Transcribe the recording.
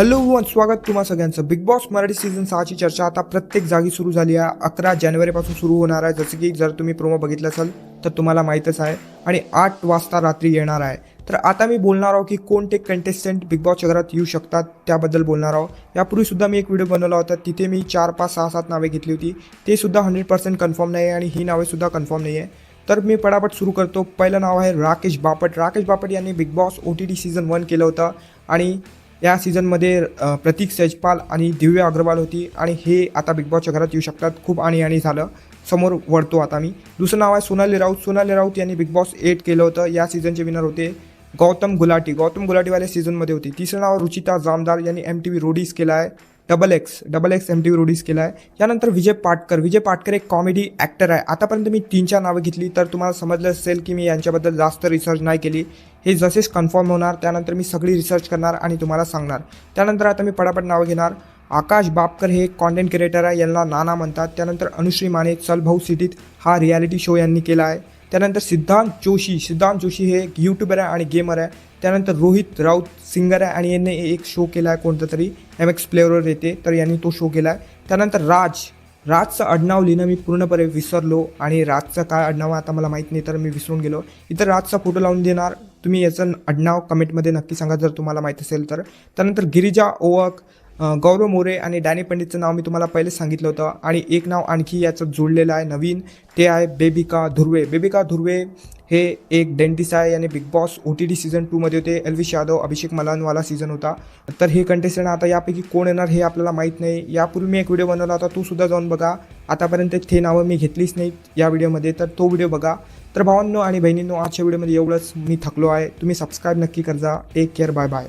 Hello one स्वागत तुम्हा सगळ्यांचं बिग बॉस मराठी सीझन 6ची चर्चा आता प्रत्येक जागी सुरू झाली आहे. 11 जानेवारीपासून सुरू होणार आहे. जसं की जर तुम्ही प्रोमो बघितलं असेल तर तुम्हाला माहीतच आहे. आणि 8 वाजता रात्री येणार आहे. तर आता मी बोलणार आहोत की कोणते कंटेस्टंट बिग बॉसच्या घरात येऊ शकतात त्याबद्दल बोलणार आहोत. यापूर्वीसुद्धा मी एक व्हिडिओ बनवला होता. तिथे मी 4, 5, 6, 7 नावे घेतली होती. ते सुद्धा 100% कन्फर्म नाही आहे आणि ही नावेसुद्धा कन्फर्म नाही आहे. तर मी पटापट सुरू करतो. पहिलं नाव आहे राकेश बापट. राकेश बापट यांनी बिग बॉस OTT सीझन 1 केलं होतं आणि या सीझनमध्ये प्रतीक सेजपाल आणि दिव्या अग्रवाल होती आणि हे आता बिग बॉसच्या घरात येऊ शकतात. खूप आणि झालं. समोर वळतो आता मी. दुसरं नाव आहे सोनाली राऊत. सोनाली राऊत यांनी बिग बॉस 8 केलं होतं. या सीझनचे विनर होते गौतम गुलाटीवाले सीझनमध्ये होते. तिसरं नाव रुचिता जामदार यांनी MTV रोडीज केला आहे. डबल एक्स MTV रोडीज केला आहे. यानंतर विजय पाटकर एक कॉमेडी ॲक्टर आहे. आतापर्यंत मी 3-4 नावं घेतली तर तुम्हाला समजलं असेल की मी यांच्याबद्दल जास्त रिसर्च नाही केली. हे जसेच कन्फर्म होणार त्यानंतर मी सगळी रिसर्च करणार आणि तुम्हाला सांगणार. त्यानंतर आता मी पटापट नावं घेणार. आकाश बापकर हे कॉन्टेंट क्रिएटर आहे. यांना नाना म्हणतात. त्यानंतर अनुश्री माने चल भाऊ सिटीत हा रियालिटी शो यांनी केला आहे. त्यानंतर सिद्धांत जोशी हे एक यूट्यूबर आहे आणि गेमर आहे. त्यानंतर रोहित राऊत सिंगर आहे आणि यांनी एक शो केला आहे कोणता तरी MX प्लेअरवर येते तर यांनी तो शो केला आहे. त्यानंतर राजचं आडनाव लिहिणं मी पूर्णपणे विसरलो आणि राजचं काय आडनाव आता मला माहीत नाही तर मी विसरून गेलो. इतर राजचा फोटो लावून देणार. तुम्ही याचं आडनाव कमेंटमध्ये नक्की सांगा जर तुम्हाला माहीत असेल तर. त्यानंतर गिरिजा ओवक, गौरव मोरे आणि डॅनी पंडितचं नाव मी तुम्हाला पहिलेच सांगितलं होतं. आणि एक नाव आणखी याचं जोडलेलं आहे नवीन, ते आहे बेबिका धुर्वे हे एक डेंटिस्ट आहे. याने बिग बॉस OTT सीझन 2मध्ये होते. एल्विश यादव, अभिषेक मलानवाला सीझन होता. तर हे कंटेस्टंट आता यापैकी कोण येणार हे आपल्याला माहीत नाही. यापूर्वी मी एक व्हिडिओ बनवला होता तो सुद्धा जाऊन बघा. आतापर्यंत ते नावं मी घेतलीच नाहीत या व्हिडिओमध्ये तर तो व्हिडिओ बघा. तर भावांनो आणि बहिणींनो आजच्या व्हिडिओमध्ये एवढंच. मी थकलो आहे. तुम्ही सबस्क्राईब नक्की करा. Take care. Bye bye.